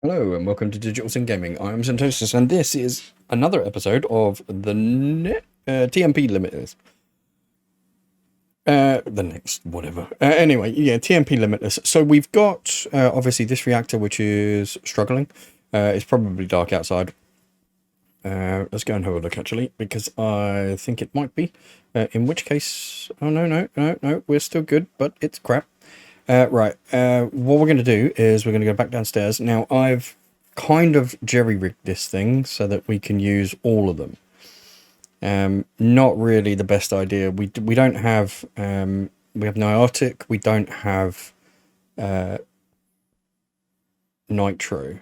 Hello and welcome to Digital Sin Gaming. I'm Santosis and this is another episode of the TNP Limitless. The next, whatever. Anyway, yeah, TNP Limitless. So we've got, obviously, this reactor which is struggling. It's probably dark outside. Let's go and have a look, actually, because I think it might be. In which case, oh, no, we're still good, but it's crap. Right, what we're going to do is we're going to go back downstairs. Now, I've kind of jerry-rigged this thing so that we can use all of them. Not really the best idea. We don't have, we have Niotic, we don't have Nitro.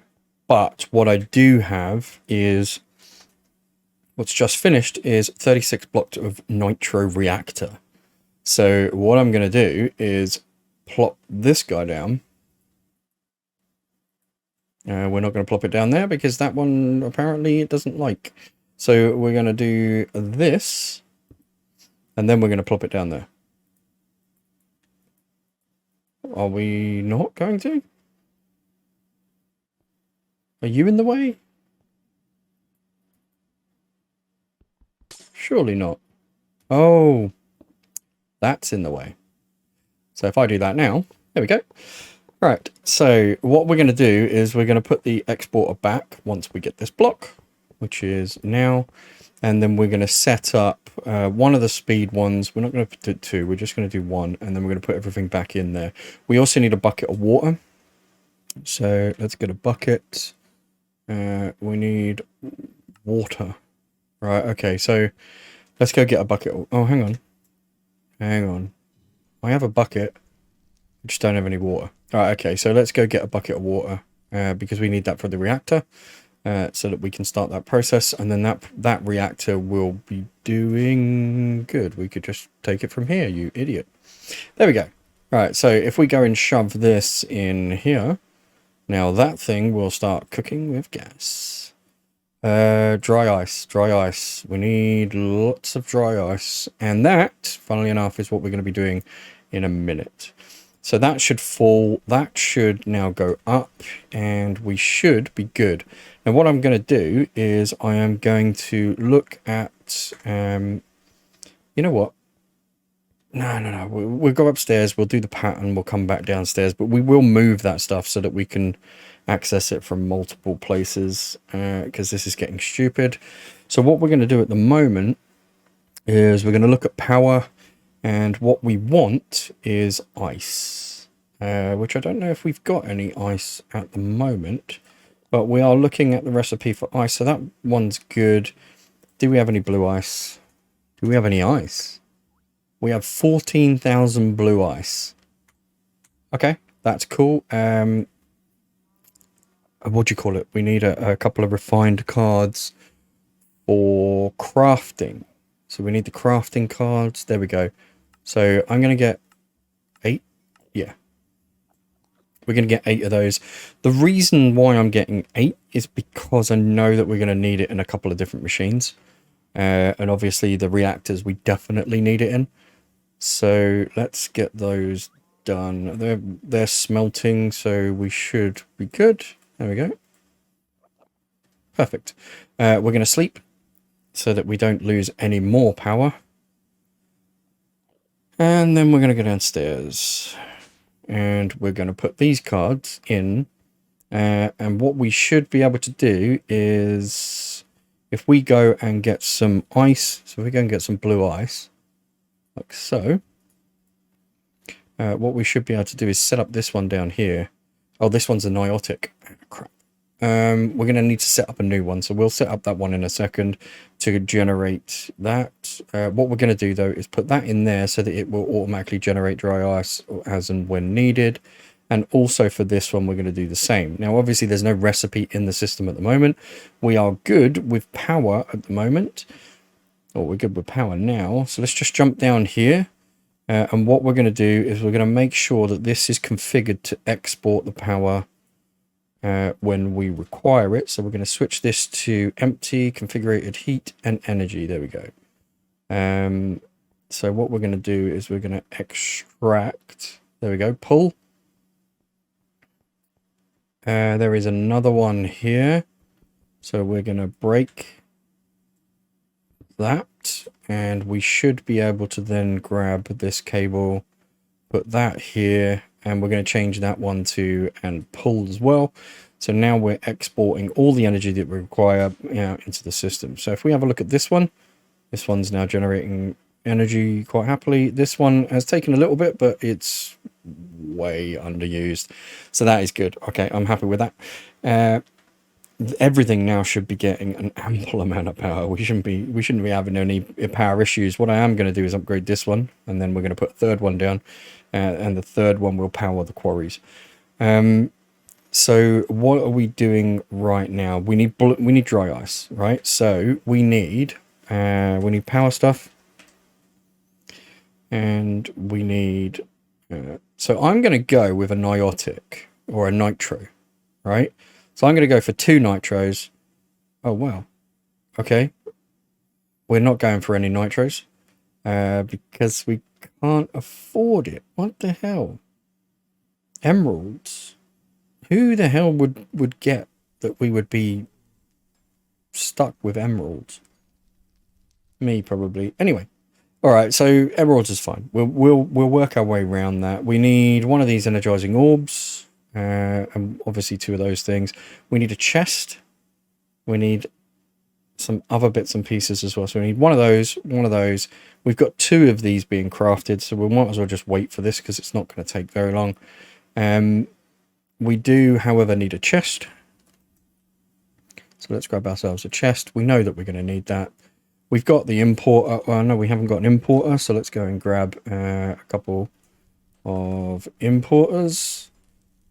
But what I do have is, what's just finished is 36 blocks of Nitro Reactor. So what I'm going to do is plop this guy down. We're not going to plop it down there because that one apparently it doesn't like. So we're going to do this, and then we're going to plop it down there. Are we not going to? Are you in the way? Surely not. Oh, that's in the way. So if I do that now, there we go. Right, so what we're going to do is we're going to put the exporter back once we get this block, which is now, and then we're going to set up one of the speed ones. We're not going to do two, we're just going to do one, and then we're going to put everything back in there. We also need a bucket of water, so let's get a bucket. We need water. Right, okay, so let's go get a bucket. Oh, hang on. I have a bucket, I just don't have any water. Alright, okay, so let's go get a bucket of water because we need that for the reactor so that we can start that process, and then that reactor will be doing good. We could just take it from here, you idiot. There we go. Alright, so if we go and shove this in here, now that thing will start cooking with gas. Dry ice. We need lots of dry ice, and that, funnily enough, is what we're going to be doing in a minute. So that should fall, that should now go up, and we should be good. Now what I'm going to do is I am going to look at, you know what? No. We'll go upstairs, we'll do the pattern, we'll come back downstairs, but we will move that stuff so that we can access it from multiple places, because this is getting stupid. So what we're going to do at the moment is we're going to look at power. And what we want is ice, which I don't know if we've got any ice at the moment, but we are looking at the recipe for ice. So that one's good. Do we have any blue ice? Do we have any ice? We have 14,000 blue ice. Okay, that's cool. What do you call it? We need a couple of refined cards for crafting. So we need the crafting cards. There we go. So I'm going to get 8. Yeah. We're going to get 8 of those. The reason why I'm getting 8 is because I know that we're going to need it in a couple of different machines. And obviously the reactors, we definitely need it in. So let's get those done. They're smelting, so we should be good. There we go. Perfect. We're going to sleep so that we don't lose any more power. And then we're going to go downstairs and we're going to put these cards in. And what we should be able to do is if we go and get some ice, so if we go and get some blue ice, like so, what we should be able to do is set up this one down here. Oh, this one's a Niotic. Crap. We're going to need to set up a new one, so we'll set up that one in a second to generate that. What we're going to do though is put that in there so that it will automatically generate dry ice as and when needed. And also for this one we're going to do the same. Now obviously there's no recipe in the system at the moment. We are good with power at the moment, or we're good with power now, so let's just jump down here. And what we're going to do is we're going to make sure that this is configured to export the power when we require it. So we're going to switch this to empty, configurated heat and energy. There we go. So what we're going to do is we're going to extract. There we go. Pull. There is another one here. So we're going to break that. And we should be able to then grab this cable, put that here. And we're going to change that one to and pull as well. So now we're exporting all the energy that we require into the system. So if we have a look at this one's now generating energy quite happily. This one has taken a little bit, but it's way underused. So that is good. Okay, I'm happy with that. Everything now should be getting an ample amount of power. We shouldn't be having any power issues. What I am going to do is upgrade this one, and then we're going to put a third one down, and the third one will power the quarries. So what are we doing right now? We need dry ice, right? So we need power stuff, and we need. So I'm going to go with a niotic or a nitro, right? So I'm going to go for 2 nitros. Oh wow, okay. We're not going for any nitros because we can't afford it. What the hell? Emeralds. Who the hell would get that we would be stuck with emeralds? Me, probably. Anyway, all right. So emeralds is fine. We'll work our way around that. We need one of these energizing orbs, and obviously 2 of those things. We need a chest. We need some other bits and pieces as well. So we need one of those. We've got 2 of these being crafted, so we might as well just wait for this because it's not going to take very long. We do, however, need a chest. So let's grab ourselves a chest. We know that we're going to need that. We've got the importer. Well, no, we haven't got an importer. So let's go and grab a couple of importers.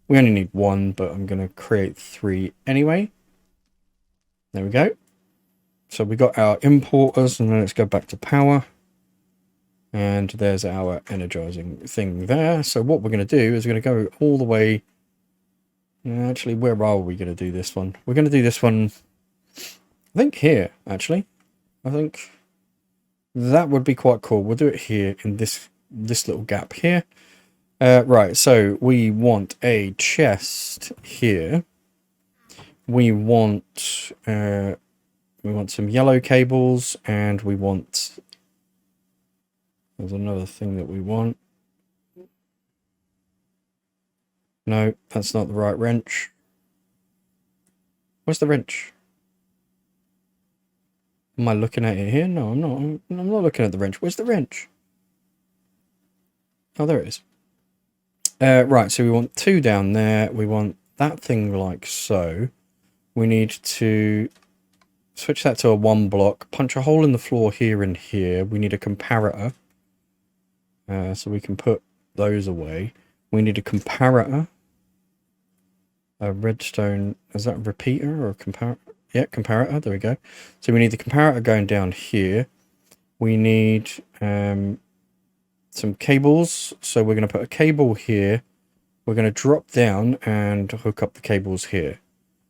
We only need 1, but I'm going to create 3 anyway. There we go. So we got our importers, and then let's go back to power. And there's our energizing thing there. So what we're going to do is we're going to go all the way. Actually, where are we going to do this one? We're going to do this one, I think here, actually. I think that would be quite cool. We'll do it here in this little gap here. Right, so we want a chest here. We want some yellow cables, and we want... There's another thing that we want. No, that's not the right wrench. Where's the wrench? Am I looking at it here? No, I'm not. I'm not looking at the wrench. Where's the wrench? Oh, there it is. Right, so we want 2 down there. We want that thing like so. We need to switch that to a 1 block. Punch a hole in the floor here and here. We need a comparator. So we can put those away. We need a comparator. A redstone, is that a repeater or a comparator? Yeah, comparator, there we go. So we need the comparator going down here. We need some cables. So we're going to put a cable here. We're going to drop down and hook up the cables here.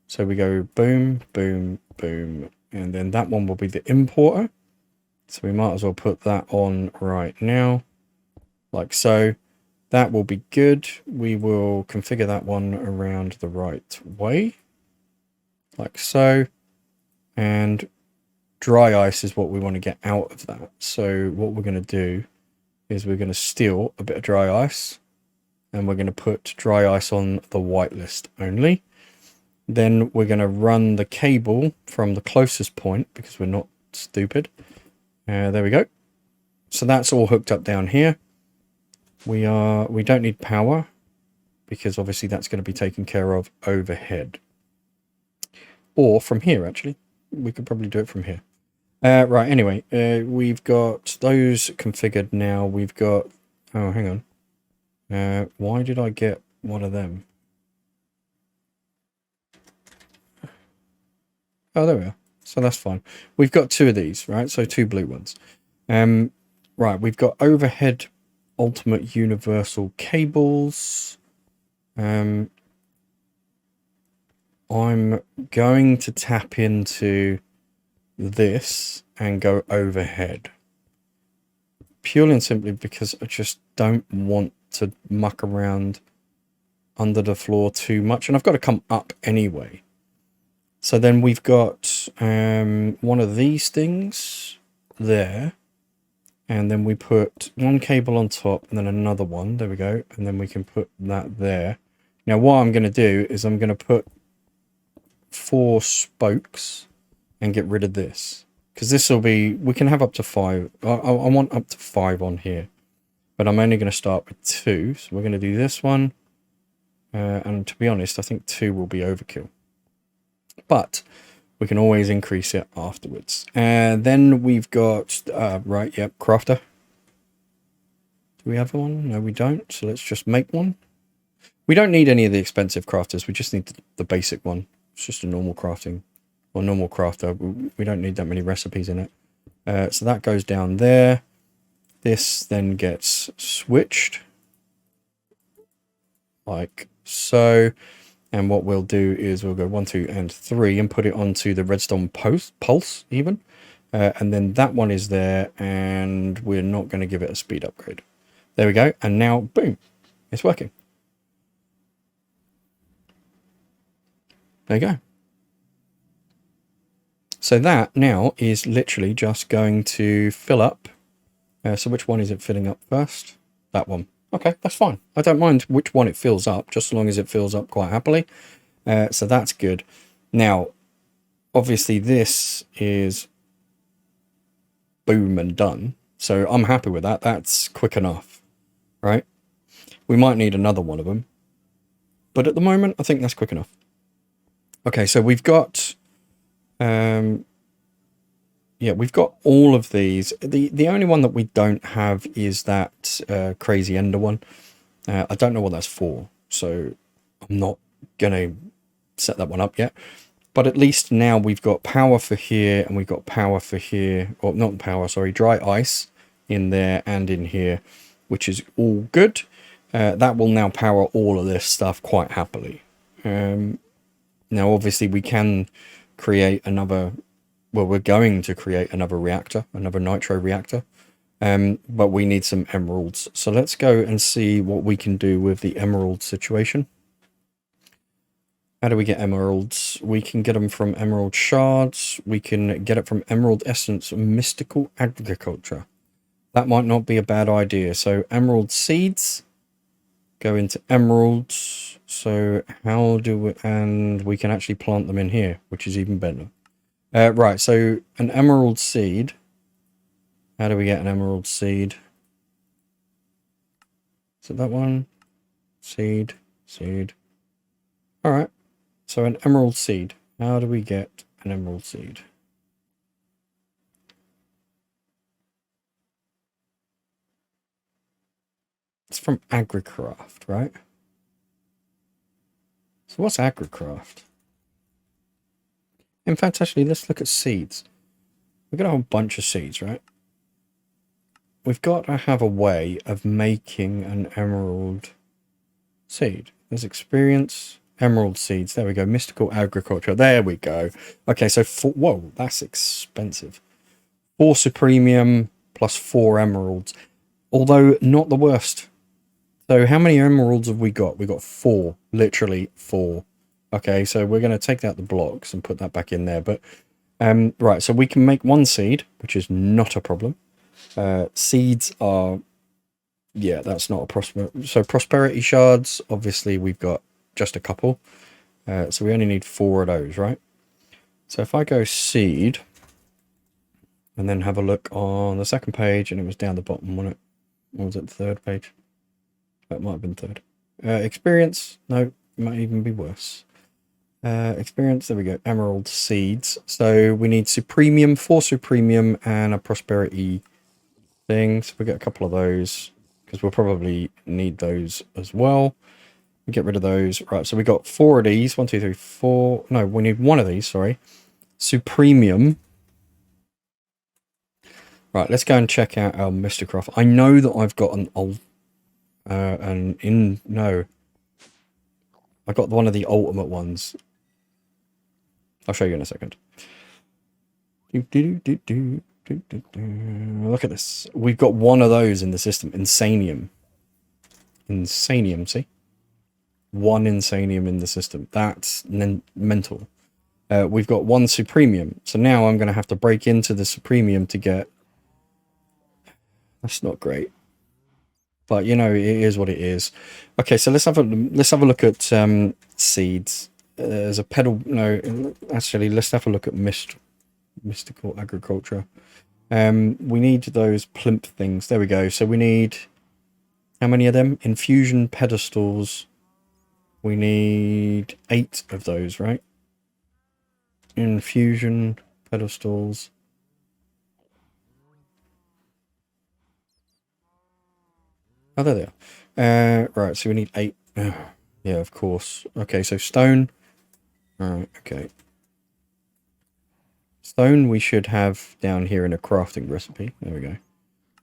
So we go boom, boom, boom. And then that one will be the importer. So we might as well put that on right now. Like so. That will be good. We will configure that one around the right way. Like so. And dry ice is what we want to get out of that. So what we're going to do is we're going to steal a bit of dry ice. And we're going to put dry ice on the whitelist only. Then we're going to run the cable from the closest point because we're not stupid. There we go. So that's all hooked up down here. We don't need power because obviously that's going to be taken care of overhead. Or from here, actually. We could probably do it from here. Right, anyway, we've got those configured now. We've got... Oh, hang on. Why did I get one of them? Oh, there we are. So that's fine. We've got 2 of these, right? So 2 blue ones. Right, we've got overhead ultimate universal cables. I'm going to tap into this and go overhead. Purely and simply because I just don't want to muck around under the floor too much, and I've got to come up anyway. So then we've got one of these things there, and then we put one cable on top and then another one. There we go. And then we can put that there. Now what I'm going to do is I'm going to put 4 spokes and get rid of this, because this will be, we can have up to 5. I want up to 5 on here, but I'm only going to start with 2. So we're going to do this one. And to be honest, I think 2 will be overkill, but we can always increase it afterwards. And then we've got, right, yep, crafter. Do we have one? No, we don't. So let's just make one. We don't need any of the expensive crafters. We just need the basic one. It's just a normal crafting, or normal crafter. We don't need that many recipes in it. So that goes down there. This then gets switched like so. And what we'll do is we'll go 1, 2, and 3 and put it onto the redstone pulse even. And then that one is there, and we're not going to give it a speed upgrade. There we go. And now, boom, it's working. There you go. So that now is literally just going to fill up. So which one is it filling up first? That one. Okay, that's fine. I don't mind which one it fills up, just as long as it fills up quite happily. So that's good. Now, obviously this is boom and done. So I'm happy with that. That's quick enough, right? We might need another one of them, but at the moment, I think that's quick enough. Okay, so we've got, yeah, we've got all of these. The only one that we don't have is that crazy ender one. I don't know what that's for, so I'm not gonna set that one up yet. But at least now we've got power for here, and we've got power for here, or not power, sorry, dry ice in there and in here, which is all good. That will now power all of this stuff quite happily. Now, obviously, we can create another. Well, we're going to create another reactor, another nitro reactor, but we need some emeralds. So let's go and see what we can do with the emerald situation. How do we get emeralds? We can get them from emerald shards. We can get it from emerald essence, mystical agriculture. That might not be a bad idea. So emerald seeds go into emeralds. So how do we, and we can actually plant them in here, which is even better. Right, so an emerald seed. How do we get an emerald seed? Is it that one? Seed, seed. Alright, so an emerald seed. How do we get an emerald seed? It's from Agricraft, right? So what's Agricraft? In fact, actually, let's look at seeds. We've got a whole bunch of seeds, right? We've got to have a way of making an emerald seed. There's experience, emerald seeds. There we go. Mystical agriculture. There we go. Okay, so whoa, that's expensive. 4 supremium plus 4 emeralds. Although not the worst. So how many emeralds have we got? We got 4. Literally 4. Okay, so we're going to take out the blocks and put that back in there. But right, so we can make 1 seed, which is not a problem. Seeds are, yeah, that's not a prosperity. So prosperity shards, obviously we've got just a couple. So we only need 4 of those, right? So if I go seed and then have a look on the second page, and it was down the bottom, wasn't it? Or was it the third page? That might have been third. Experience, no, it might even be worse. Experience, there we go, emerald seeds. So we need supremium, 4 supremium, and a prosperity thing. So we get a couple of those, because we'll probably need those as well. We get rid of those. Right, so we got 4 of these. 1, 2, 3, 4. No, we need 1 of these, sorry. Supremium. Right, let's go and check out our Mr. I know that I've got an old no, I got one of the ultimate ones. I'll show you in a second. Look at this. We've got one of those in the system. Insanium. Insanium, see? 1 insanium in the system. That's mental. We've got 1 supremium. So now I'm going to have to break into the supremium to get... That's not great. But, you know, it is what it is. Okay, so let's have a look at seeds. There's a pedal... No, actually, let's have a look at mystical agriculture. We need those plimp things. There we go. So we need... How many of them? Infusion pedestals. We need 8 of those, right? Infusion pedestals. Oh, there they are. Right, so we need 8. Oh, yeah, of course. Okay, so stone. Alright, okay. Stone we should have down here in a crafting recipe. There we go.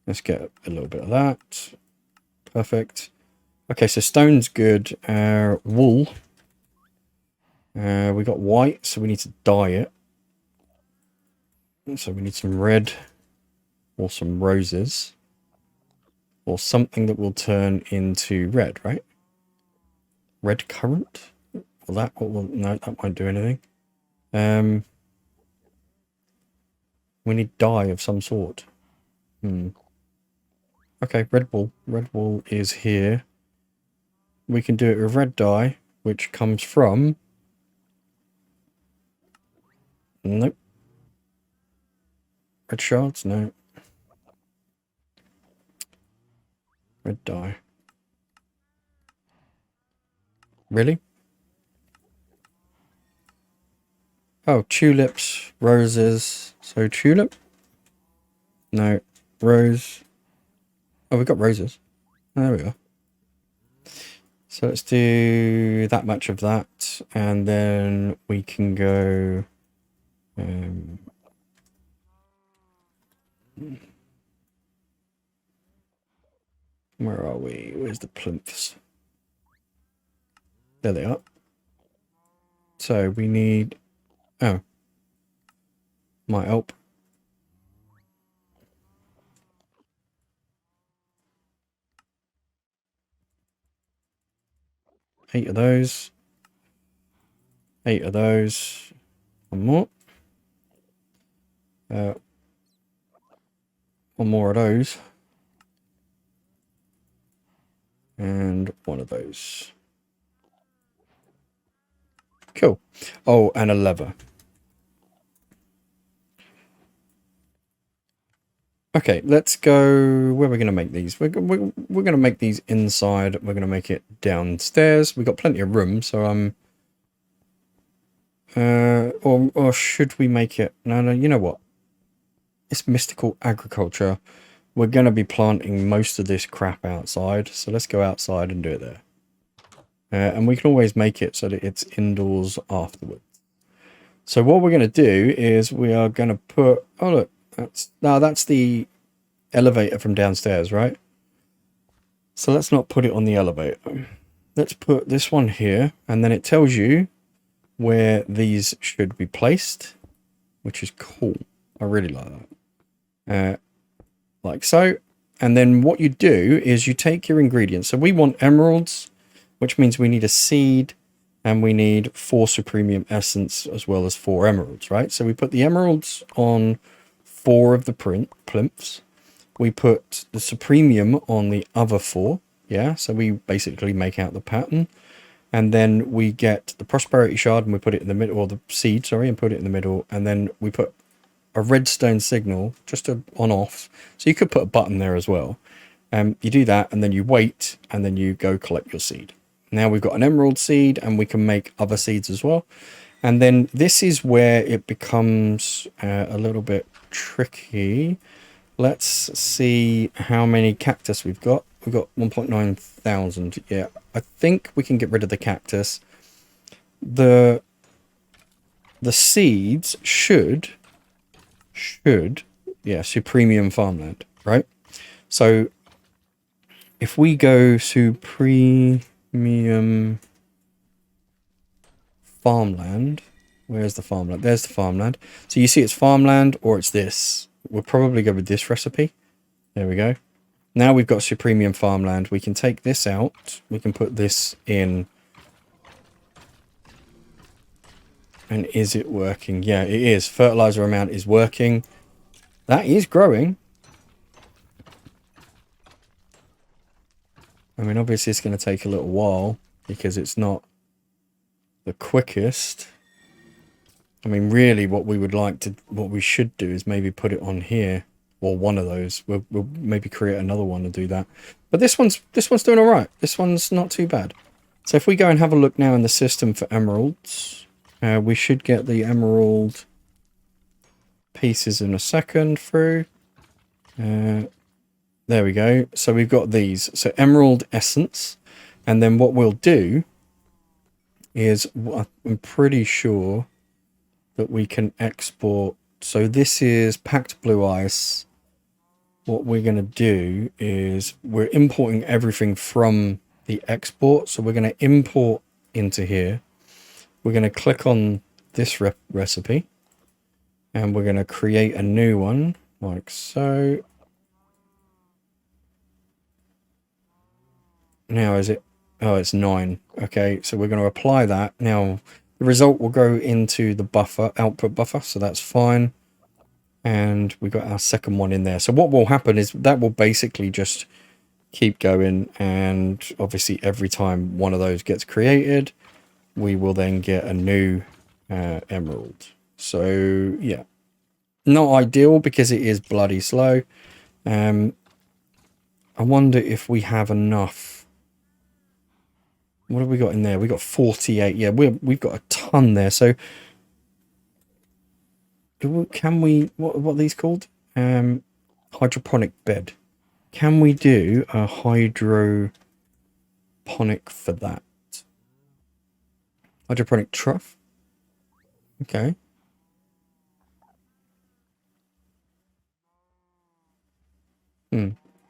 Let's get a little bit of that. Perfect. Okay, so stone's good. Wool. We got white, so we need to dye it. So we need some red or some roses. Or something that will turn into red, right? Red currant? Well, that will... No, that won't do anything. We need dye of some sort. Okay, red wool. Red wool is here. We can do it with red dye, which comes from... Nope. Red shards? No. Red dye. Really? Oh, tulips, roses. So tulip? No. Rose. Oh, we've got roses. There we go. So let's do that much of that. And then we can go... where are we? Where's the plinths? There they are. So we need... Oh. Might help. Eight of those. 8 of those. One more. One more of those. And one of those. Cool. Oh, and a lever. Okay, let's go... Where are we going to make these? We're going to make these inside. We're going to make it downstairs. We've got plenty of room, so I'm... or should we make it... No, you know what? It's mystical agriculture. We're going to be planting most of this crap outside, so let's go outside and do it there. And we can always make it so that it's indoors afterwards. So what we're going to do is we are going to put... Oh, look. That's the elevator from downstairs, right? So let's not put it on the elevator. Let's put this one here, and then it tells you where these should be placed, which is cool. I really like that. Like so. And then what you do is you take your ingredients. So we want emeralds, which means we need a seed, and we need 4 supremium essence as well as 4 emeralds, right? So we put the emeralds on 4 of the plinths. We put the supremium on the other 4. Yeah, so we basically make out the pattern. And then we get the prosperity shard and we put it in the middle, or the seed, sorry, and put it in the middle. And then we put a redstone signal just to on off. So you could put a button there as well. You do that and then you wait and then you go collect your seed. Now we've got an emerald seed and we can make other seeds as well. And then this is where it becomes a little bit tricky. Let's see how many cactus we've got. We've got 1.9 thousand. Yeah, I think we can get rid of the cactus. The seeds should, yeah, supremium farmland, right? So if we go supremium farmland, where's the farmland? There's the farmland. So you see it's farmland or it's this. We'll probably go with this recipe. There we go. Now we've got supremium farmland. We can take this out. We can put this in And is it working? Yeah, it is. Fertilizer amount is working. That is growing. I mean, obviously it's going to take a little while because it's not the quickest. I mean, really what we should do is maybe put it on here, or one of those. We'll maybe create another one and do that. But this one's doing all right. This one's not too bad. So if we go and have a look now in the system for emeralds, we should get the emerald pieces in a second through. There we go. So we've got these. So emerald essence. And then what we'll do is, I'm pretty sure that we can export. So this is packed blue ice. What we're going to do is we're importing everything from the export. So we're going to import into here. We're going to click on this recipe. And we're going to create a new one like so. Now is it? Oh, it's 9. Okay, so we're going to apply that. Now the result will go into the buffer, output buffer, so that's fine. And we got our second one in there. So what will happen is that will basically just keep going, and obviously every time one of those gets created, we will then get a new emerald. So yeah, not ideal because it is bloody slow. I wonder if we have enough. What have we got in there? We got 48. Yeah, we've got a ton there. So can we? What are these called? Hydroponic bed. Can we do a hydroponic for that? Hydroponic trough. Okay.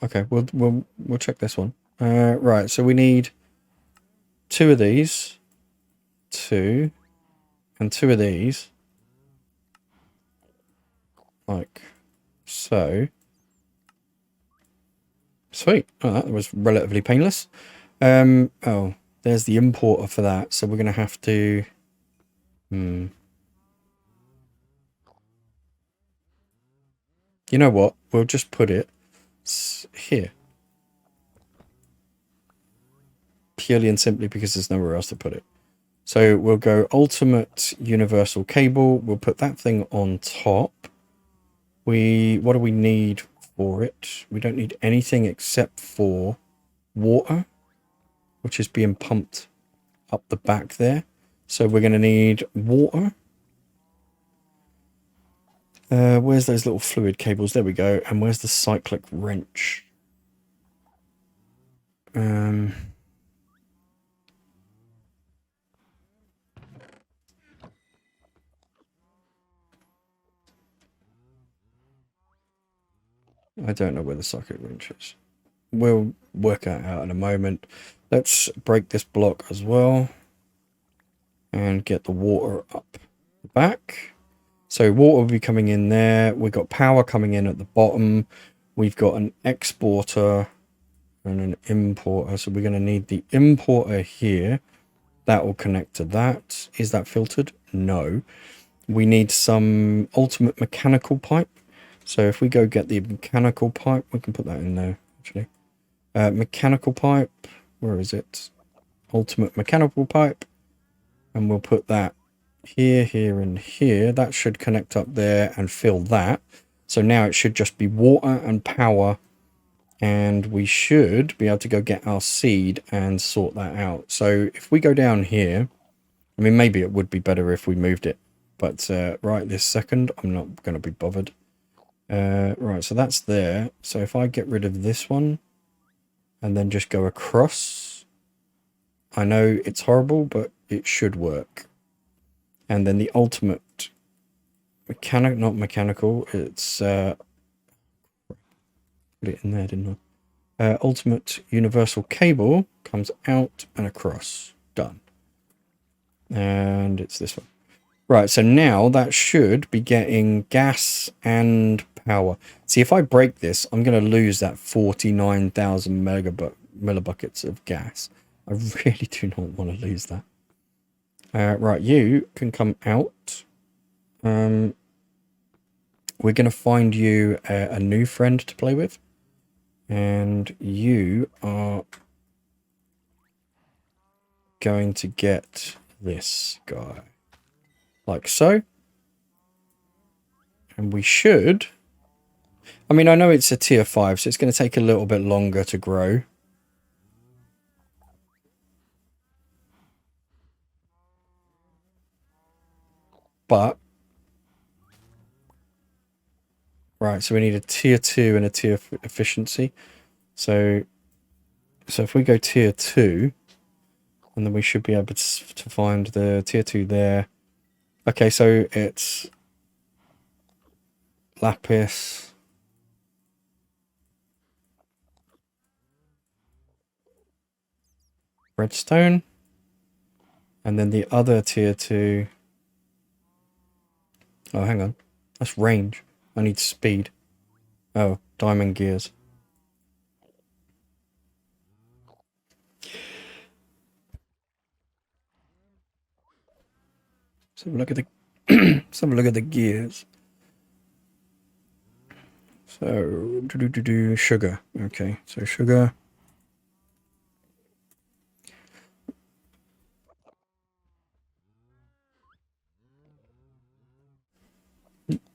Okay. We'll check this one. Right. So we need 2 of these, 2, and 2 of these, like so. Sweet. Oh, that was relatively painless. Oh, there's the importer for that, so we're gonna have to. You know what? We'll just put it here. Purely and simply because there's nowhere else to put it. So we'll go ultimate universal cable. We'll put that thing on top. What do we need for it? We don't need anything except for water, which is being pumped up the back there. So we're going to need water. Where's those little fluid cables? There we go. And where's the cyclic wrench? I don't know where the socket wrench is. We'll work that out in a moment. Let's break this block as well and get the water up the back. So water will be coming in there. We've got power coming in at the bottom. We've got an exporter and an importer. So we're going to need the importer here. That will connect to that. Is that filtered? No. We need some ultimate mechanical pipe. So if we go get the mechanical pipe, we can put that in there, actually. Mechanical pipe, where is it? Ultimate mechanical pipe. And we'll put that here, here, and here. That should connect up there and fill that. So now it should just be water and power. And we should be able to go get our seed and sort that out. So if we go down here, I mean, maybe it would be better if we moved it. But right this second, I'm not going to be bothered. Right, so that's there. So if I get rid of this one and then just go across, I know it's horrible, but it should work. And then the ultimate not mechanical, it's put it in there, didn't I? Ultimate universal cable comes out and across. Done. And it's this one. Right, so now that should be getting gas and power. See, if I break this, I'm going to lose that 49,000 millibuckets of gas. I really do not want to lose that. Right, you can come out. We're going to find you a new friend to play with. And you are going to get this guy. Like so. And we should... I mean, I know it's a tier 5, so it's going to take a little bit longer to grow. But... Right, so we need a tier 2 and a tier efficiency. So if we go tier 2, and then we should be able to find the tier 2 there. Okay, so it's lapis, redstone, and then the other tier 2. Oh, hang on. That's range. I need speed. Oh, diamond gears. Let's have a look at the let's have a look at the gears. So sugar. Okay, so sugar.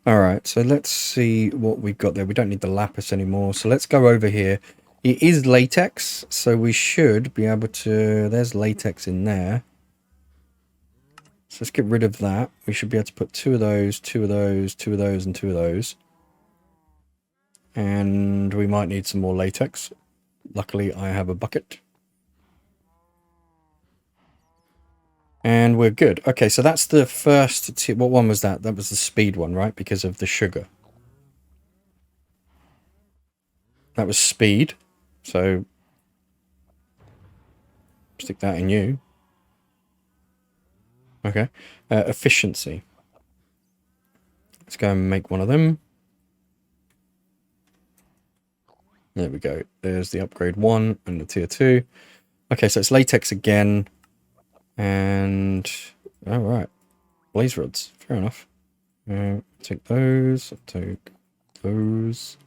Alright, so let's see what we've got there. We don't need the lapis anymore. So let's go over here. It is latex, so we should be able to... There's latex in there. So let's get rid of that. We should be able to put 2 of those, 2 of those, 2 of those, and 2 of those. And we might need some more latex. Luckily, I have a bucket. And we're good. Okay, so that's the first... What one was that? That was the speed one, right? Because of the sugar. That was speed. So... Stick that in you. Okay. Efficiency. Let's go and make one of them. There we go. There's the upgrade 1 and the tier 2. Okay, so it's latex again. And... Alright. Blaze rods. Fair enough. Take those. Take those.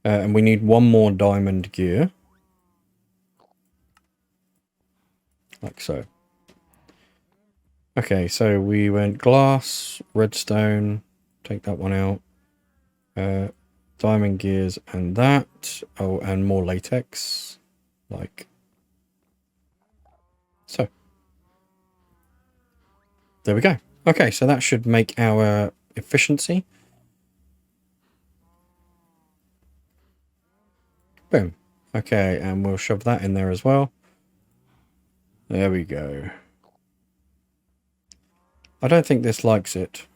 And we need one more diamond gear. Like so. Okay, so we went glass, redstone. Take that one out. Diamond gears and that. Oh, and more latex. Like so. There we go. Okay, so that should make our efficiency. Boom. Okay, and we'll shove that in there as well. There we go. I don't think this likes it,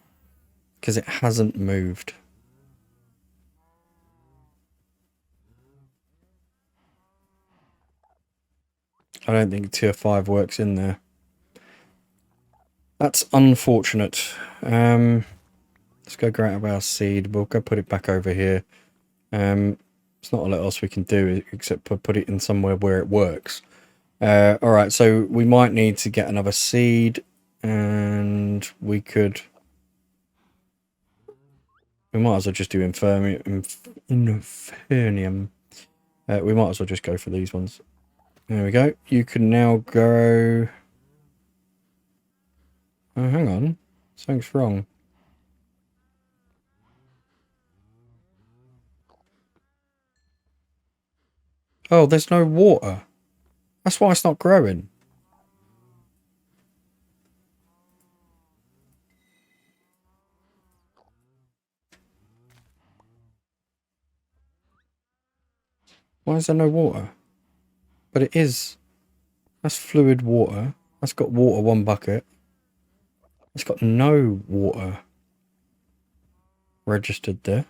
because it hasn't moved. I don't think tier 5 works in there. That's unfortunate. Let's go grab our seed. We'll go put it back over here. There's not a lot else we can do except put it in somewhere where it works. Alright, so we might need to get another seed, and we could... We might as well just do Infernium. We might as well just go for these ones. There we go. You can now go... Oh, hang on. Something's wrong. Oh, there's no water. That's why it's not growing. Why is there no water? But it is. That's fluid water. That's got water 1 bucket. It's got no water registered there.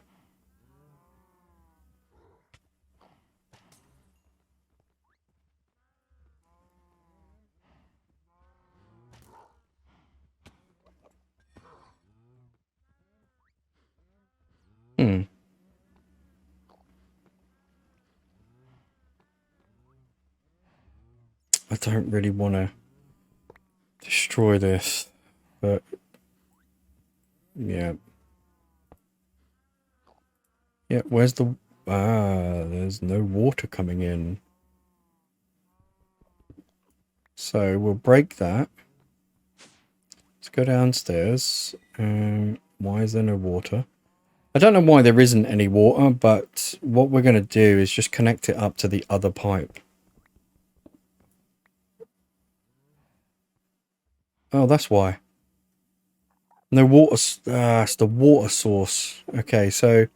Hmm. I don't really want to destroy this, but yeah. Yeah, where's the... Ah, there's no water coming in. So we'll break that. Let's go downstairs. Why is there no water? I don't know why there isn't any water, but what we're going to do is just connect it up to the other pipe. Oh, that's why. No water. It's the water source. Okay, so...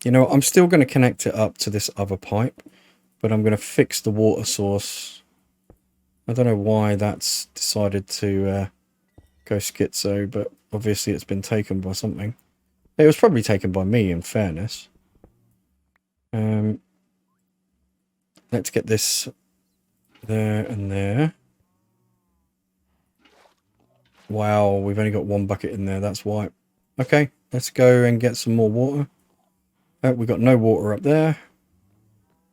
You know, I'm still going to connect it up to this other pipe, but I'm going to fix the water source. I don't know why that's decided to go schizo, but obviously it's been taken by something. It was probably taken by me, in fairness. Let's get this there and there. Wow, we've only got one bucket in there, that's why. Okay, let's go and get some more water. Oh, we've got no water up there.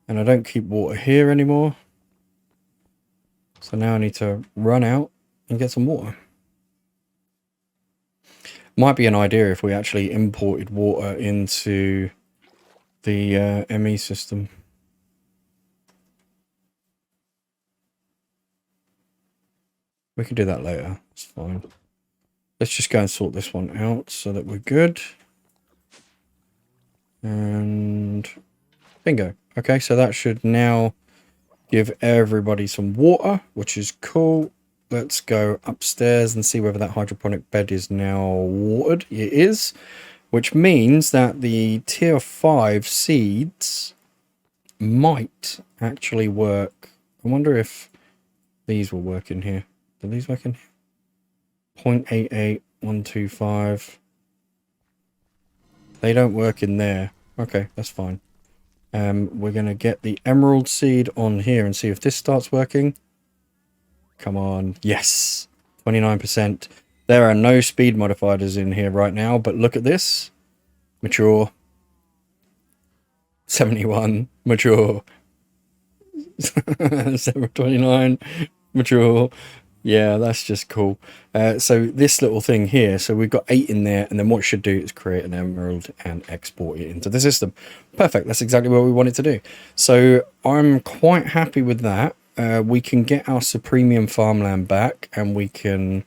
And I don't keep water here anymore. So now I need to run out and get some water. Might be an idea if we actually imported water into the ME system. We can do that later. It's fine. Let's just go and sort this one out so that we're good. And bingo. Okay, so that should now give everybody some water, which is cool. Let's go upstairs and see whether that hydroponic bed is now watered. It is, which means that the tier 5 seeds might actually work. I wonder if these will work in here. Do these work in here? 0.88125. They don't work in there. Okay, that's fine. We're going to get the emerald seed on here and see if this starts working. Come on. Yes. 29%. There are no speed modifiers in here right now, but look at this. Mature. 71. Mature. 729. Mature. Yeah, that's just cool. So this little thing here, so we've got 8 in there, and then what it should do is create an emerald and export it into the system. Perfect, that's exactly what we want it to do. So I'm quite happy with that. We can get our Supremium farmland back, and we can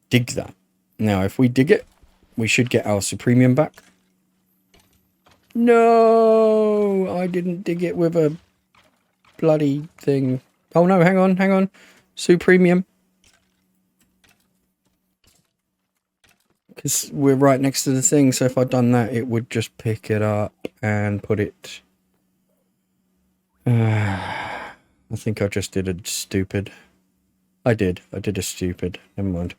dig that. Now, if we dig it, we should get our Supremium back. No, I didn't dig it with a bloody thing. Oh no, hang on. Supremium. Because we're right next to the thing, so if I'd done that, it would just pick it up and put it... I think I just did a stupid... I did a stupid. Never mind.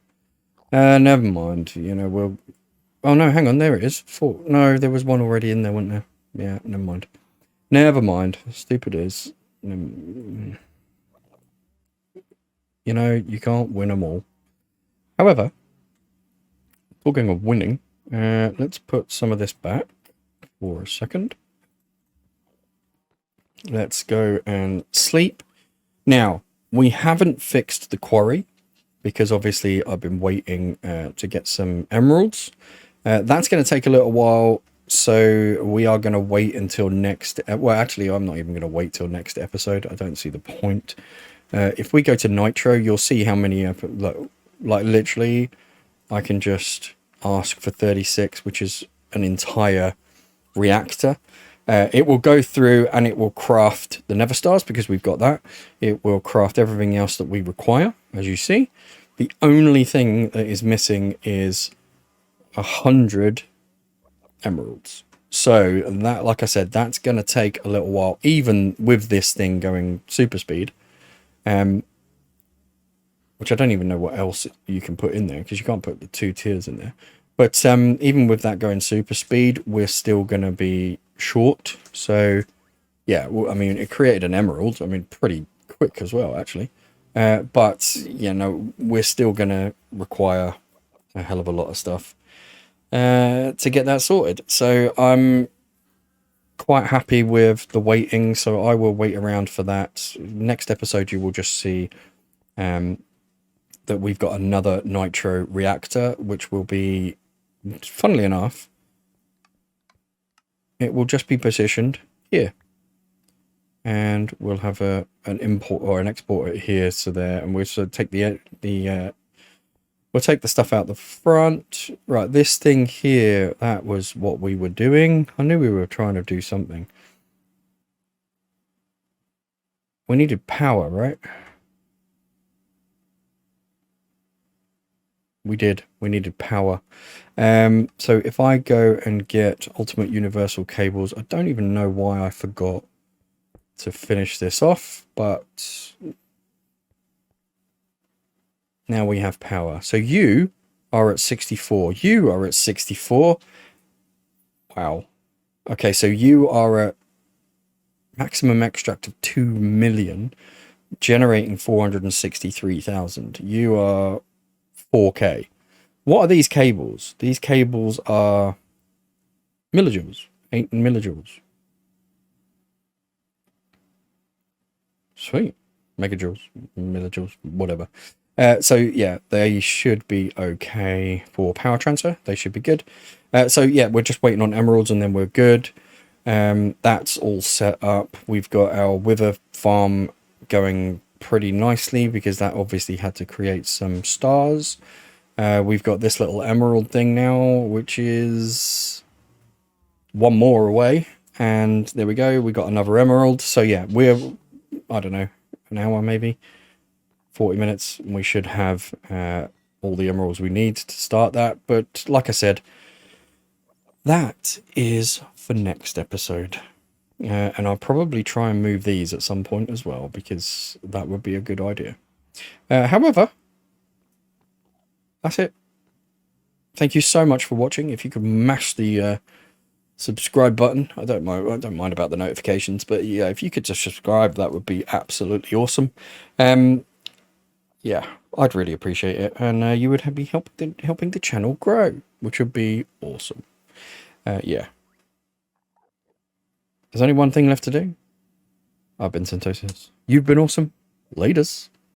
Never mind. You know, we'll... Oh no, hang on, there it is. 4. No, there was one already in there, wasn't there? Yeah, never mind. Never mind. Stupid is... You know, you can't win them all. However, talking of winning, let's put some of this back for a second. Let's go and sleep. Now, we haven't fixed the quarry because obviously I've been waiting to get some emeralds. That's going to take a little while, so we are going to wait until next... well, actually, I'm not even going to wait till next episode. I don't see the point. If we go to Nitro, you'll see how many, like literally, I can just ask for 36, which is an entire reactor. It will go through and it will craft the Nether Stars because we've got that. It will craft everything else that we require, as you see. The only thing that is missing is 100 emeralds. So that, like I said, that's going to take a little while, even with this thing going super speed. Which I don't even know what else you can put in there because you can't put the 2 tiers in there. But even with that going super speed, we're still going to be short. So yeah, well, I mean, it created an emerald. I mean, pretty quick as well, actually. But you know, we're still going to require a hell of a lot of stuff to get that sorted. So I'm quite happy with the waiting, so I will wait around for that. Next episode you will just see that we've got another nitro reactor, which will be, funnily enough, it will just be positioned here. And we'll have an import or an exporter here, so there, and we'll sort of take we'll take the stuff out the front. Right, this thing here, that was what we were doing. I knew we were trying to do something. We needed power, right? We did. We needed power. So if I go and get ultimate universal cables, I don't even know why I forgot to finish this off, but now we have power. So you are at 64. You are at 64. Wow. Okay, so you are at maximum extract of 2 million, generating 463,000. You are 4K. What are these cables? These cables are millijoules, 8 millijoules. Sweet. Megajoules, millijoules, whatever. So yeah, they should be okay for power transfer. They should be good. So yeah, we're just waiting on emeralds and then we're good. That's all set up. We've got our wither farm going pretty nicely because that obviously had to create some stars. We've got this little emerald thing now, which is one more away. And there we go. We got another emerald. So yeah, we're, I don't know, an hour maybe, 40 minutes. And we should have all the emeralds we need to start that. But like I said, that is for next episode. And I'll probably try and move these at some point as well, because that would be a good idea. However, that's it. Thank you so much for watching. If you could mash the subscribe button, I don't mind about the notifications, but yeah, if you could just subscribe, that would be absolutely awesome. Yeah, I'd really appreciate it, and you would be helping the channel grow, which would be awesome. Yeah. There's only one thing left to do. I've been Syntosis. You've been awesome. Laters.